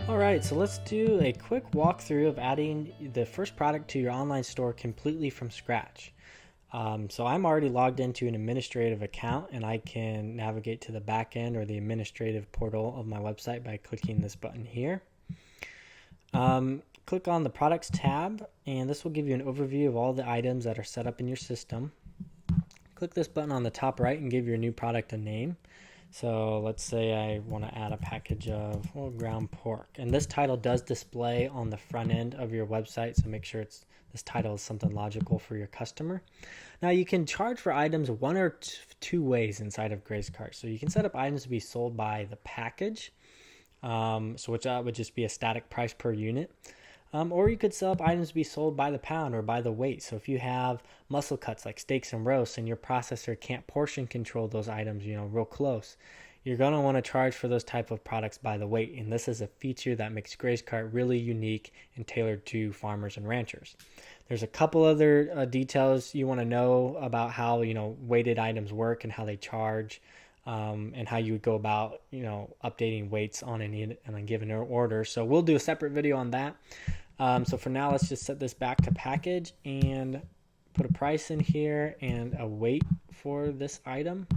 Alright, so let's do a quick walkthrough of adding the first product to your online store completely from scratch. So I'm already logged into an administrative account and I can navigate to the back end or the administrative portal of my website by clicking this button here. Click on the products tab and this will give you an overview of all the items that are set up in your system. Click this button on the top right and give your new product a name. So let's say I want to add a package of ground pork, and this title does display on the front end of your website, so make sure this title is something logical for your customer. Now you can charge for items one or two ways inside of GraceCart. So you can set up items to be sold by the package, which would just be a static price per unit. Or you could set up items to be sold by the pound or by the weight. So if you have muscle cuts like steaks and roasts and your processor can't portion control those items, real close, you're going to want to charge for those type of products by the weight. And this is a feature that makes GraceCart really unique and tailored to farmers and ranchers. There's a couple other details you want to know about how, weighted items work and how they charge. And how you would go about, updating weights on a given order. So we'll do a separate video on that. So for now, let's just set this back to package and put a price in here and a weight for this item.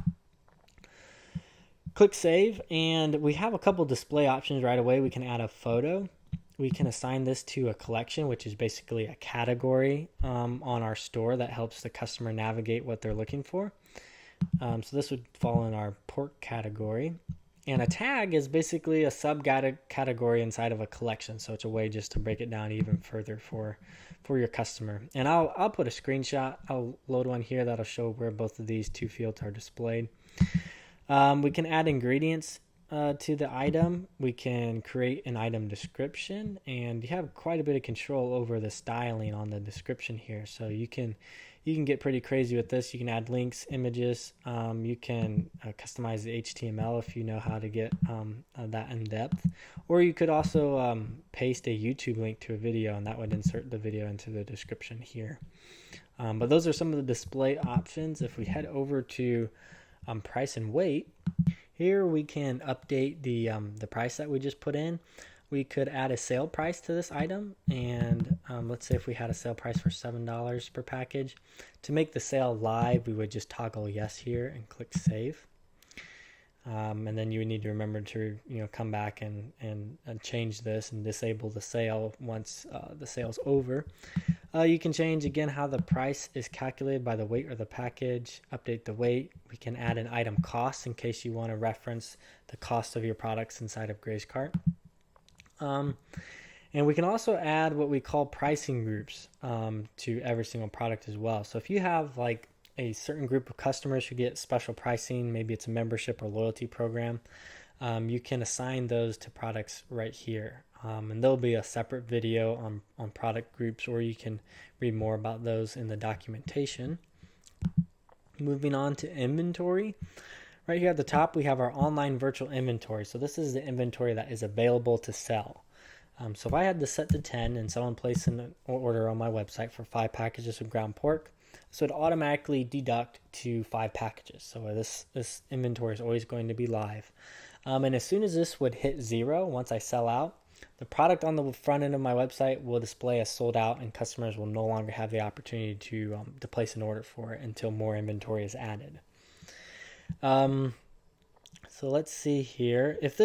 Click save, and we have a couple display options right away. We can add a photo. We can assign this to a collection, which is basically a category on our store that helps the customer navigate what they're looking for. So this would fall in our pork category. And a tag is basically a subcategory inside of a collection. So it's a way just to break it down even further for your customer. And I'll put a screenshot. I'll load one here that'll show where both of these two fields are displayed. We can add ingredients to the item. We can create an item description, and you have quite a bit of control over the styling on the description here. So you can get pretty crazy with this. You can add links, images. You can customize the HTML if you know how to get that in depth. Or you could also paste a YouTube link to a video, and that would insert the video into the description here. But those are some of the display options. If we head over to price and weight, here we can update the price that we just put in. We could add a sale price to this item, and let's say if we had a sale price for $7 per package. To make the sale live, we would just toggle yes here and click save. And then you would need to remember to come back and change this and disable the sale once the sale's over. You can change again how the price is calculated by the weight or the package. Update the weight. We can add an item cost in case you want to reference the cost of your products inside of GraceCart. And we can also add what we call pricing groups to every single product as well. So if you have like a certain group of customers who get special pricing, maybe it's a membership or loyalty program, you can assign those to products right here. And there'll be a separate video on product groups, or you can read more about those in the documentation. Moving on to inventory. Right here at the top, we have our online virtual inventory. So this is the inventory that is available to sell. So if I had this set to 10 and someone placed an order on my website for 5 packages of ground pork, this would automatically deduct to 5 packages. So this inventory is always going to be live. And as soon as this would hit 0, once I sell out, the product on the front end of my website will display as sold out, and customers will no longer have the opportunity to place an order for it until more inventory is added. So let's see here. If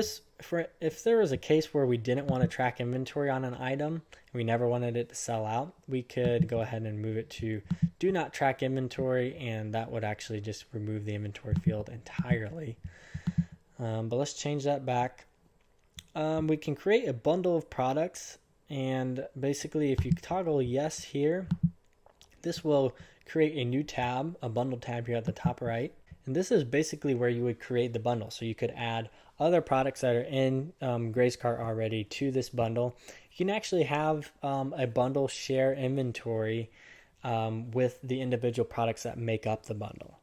there was a case where we didn't want to track inventory on an item, and we never wanted it to sell out, we could go ahead and move it to do not track inventory, and that would actually just remove the inventory field entirely. But let's change that back. We can create a bundle of products, and basically if you toggle yes here, this will create a new tab, a bundle tab here at the top right. And this is basically where you would create the bundle. So you could add other products that are in GraceCart already to this bundle. You can actually have a bundle share inventory with the individual products that make up the bundle.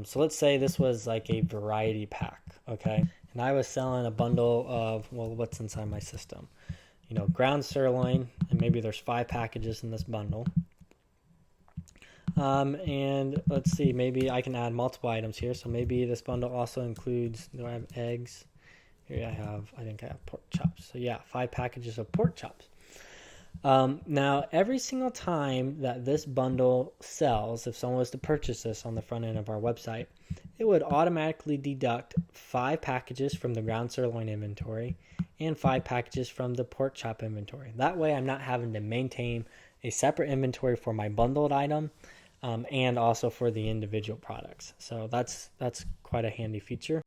So let's say this was like a variety pack, okay? And I was selling a bundle of, what's inside my system? Ground sirloin, and maybe there's 5 packages in this bundle. And let's see, maybe I can add multiple items here. So maybe this bundle also includes, do I have eggs? Here I think I have pork chops. So yeah, 5 packages of pork chops. Now, every single time that this bundle sells, if someone was to purchase this on the front end of our website, it would automatically deduct 5 packages from the ground sirloin inventory and 5 packages from the pork chop inventory. That way, I'm not having to maintain a separate inventory for my bundled item and also for the individual products. So that's quite a handy feature.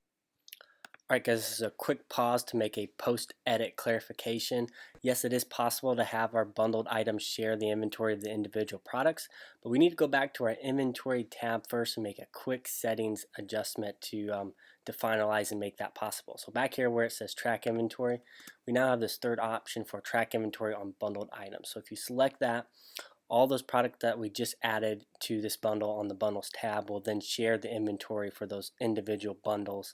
All right, guys, this is a quick pause to make a post-edit clarification. Yes, it is possible to have our bundled items share the inventory of the individual products, but we need to go back to our inventory tab first and make a quick settings adjustment to finalize and make that possible. So back here where it says track inventory, we now have this third option for track inventory on bundled items. So if you select that, all those products that we just added to this bundle on the bundles tab will then share the inventory for those individual bundles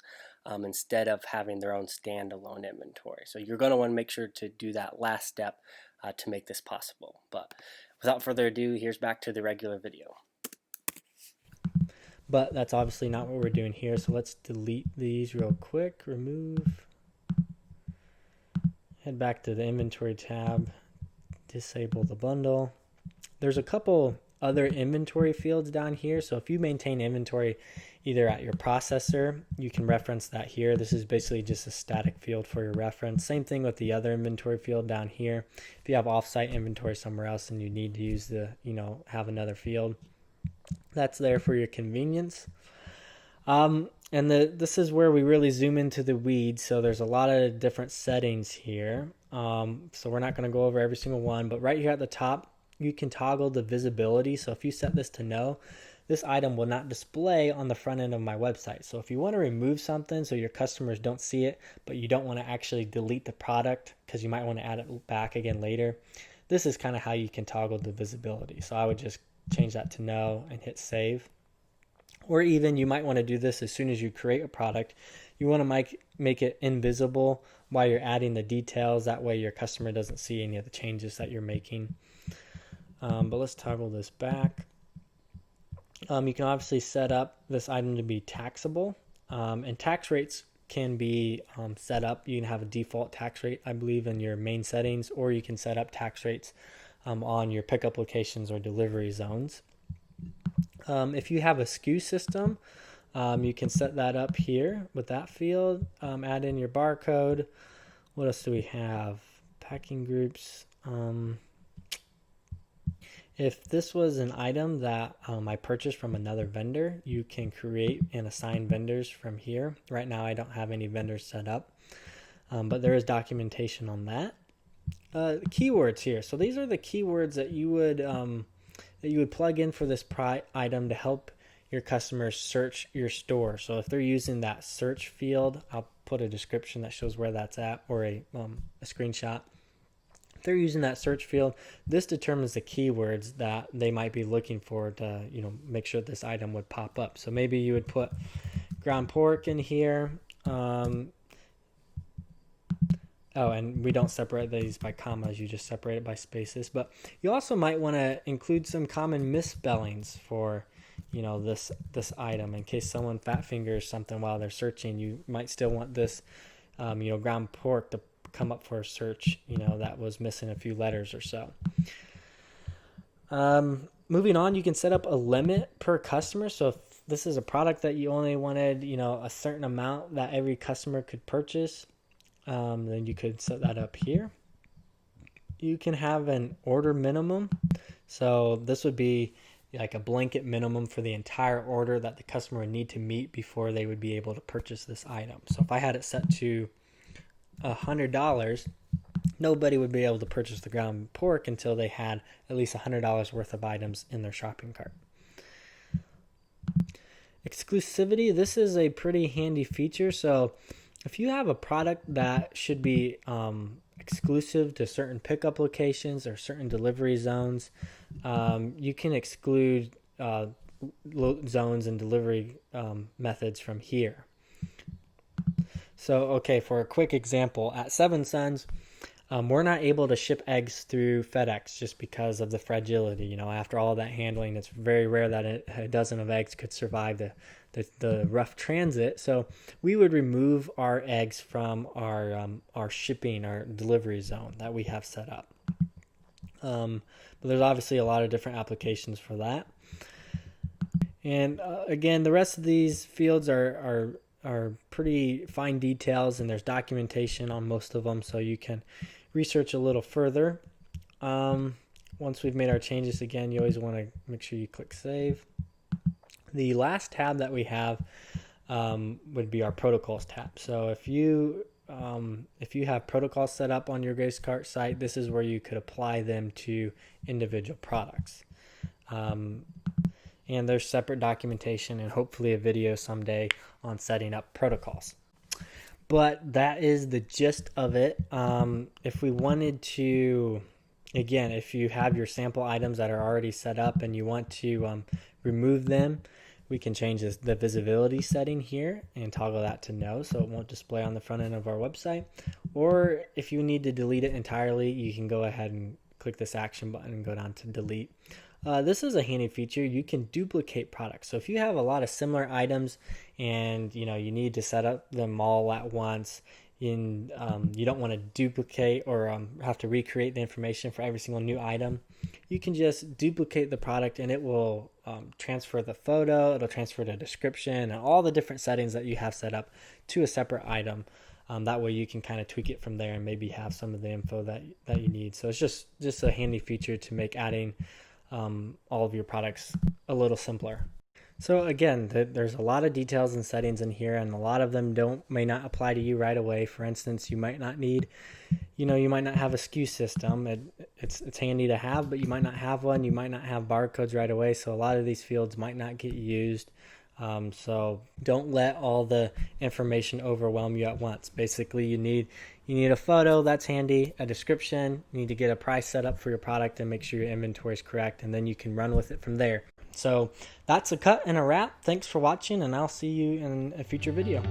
instead of having their own standalone inventory. So you're going to want to make sure to do that last step to make this possible. But without further ado, here's back to the regular video. But that's obviously not what we're doing here. So let's delete these real quick. Remove. Head back to the inventory tab. Disable the bundle. There's a couple other inventory fields down here. So if you maintain inventory either at your processor, you can reference that here. This is basically just a static field for your reference. Same thing with the other inventory field down here. If you have offsite inventory somewhere else and you need to use have another field, that's there for your convenience. This is where we really zoom into the weeds. So there's a lot of different settings here. So we're not going to go over every single one, but right here at the top, you can toggle the visibility. So if you set this to no, this item will not display on the front end of my website. So if you want to remove something so your customers don't see it, but you don't want to actually delete the product because you might want to add it back again later, this is kind of how you can toggle the visibility. So I would just change that to no and hit save. Or even you might want to do this as soon as you create a product. You want to make it invisible while you're adding the details. That way your customer doesn't see any of the changes that you're making. But let's toggle this back. You can obviously set up this item to be taxable, and tax rates can be set up. You can have a default tax rate, I believe, in your main settings, or you can set up tax rates on your pickup locations or delivery zones. If you have a SKU system, you can set that up here with that field. Add in your barcode. What else do we have? Packing groups. If this was an item that I purchased from another vendor, you can create and assign vendors from here. Right now I don't have any vendors set up, but there is documentation on that. Keywords here. So these are the keywords that you would plug in for this item to help your customers search your store. So if they're using that search field, I'll put a description that shows where that's at, or a screenshot. If they're using that search field, this determines the keywords that they might be looking for to, make sure this item would pop up. So maybe you would put ground pork in here. And we don't separate these by commas, you just separate it by spaces. But you also might want to include some common misspellings for, this item in case someone fat fingers something while they're searching. You might still want this, ground pork to come up for a search, that was missing a few letters or so. Moving on, you can set up a limit per customer. So if this is a product that you only wanted, a certain amount that every customer could purchase, then you could set that up here. You can have an order minimum. So this would be like a blanket minimum for the entire order that the customer would need to meet before they would be able to purchase this item. So if I had it set to $100, nobody would be able to purchase the ground pork until they had at least $100 worth of items in their shopping cart. Exclusivity, this is a pretty handy feature. So if you have a product that should be exclusive to certain pickup locations or certain delivery zones, you can exclude zones and delivery methods from here. So, for a quick example, at Seven Sons, We're not able to ship eggs through FedEx just because of the fragility. After all that handling, it's very rare that a dozen of eggs could survive the rough transit. So we would remove our eggs from our shipping, our delivery zone that we have set up. But there's obviously a lot of different applications for that. And again, the rest of these fields are pretty fine details, and there's documentation on most of them, so you can research a little further. Once we've made our changes, again, you always want to make sure you click save. The last tab that we have would be our protocols tab. So if you have protocols set up on your GraceCart site, this is where you could apply them to individual products. And there's separate documentation and hopefully a video someday on setting up protocols. But that is the gist of it. If we wanted to, again, if you have your sample items that are already set up and you want to remove them, we can change the visibility setting here and toggle that to no, so it won't display on the front end of our website. Or if you need to delete it entirely, you can go ahead and click this action button and go down to delete. This is a handy feature. You can duplicate products. So if you have a lot of similar items and you need to set up them all at once, you don't want to duplicate or have to recreate the information for every single new item, you can just duplicate the product and it will transfer the photo, it'll transfer the description and all the different settings that you have set up to a separate item. That way you can kind of tweak it from there and maybe have some of the info that you need. So it's just a handy feature to make adding all of your products a little simpler. So again, there's a lot of details and settings in here, and a lot of them may not apply to you right away. For instance, you might not need, you might not have a SKU system. It's handy to have, but you might not have one. You might not have barcodes right away, so a lot of these fields might not get used. So don't let all the information overwhelm you at once. Basically, you need a photo, that's handy, a description, you need to get a price set up for your product and make sure your inventory is correct, and then you can run with it from there. So that's a cut and a wrap. Thanks for watching, and I'll see you in a future video.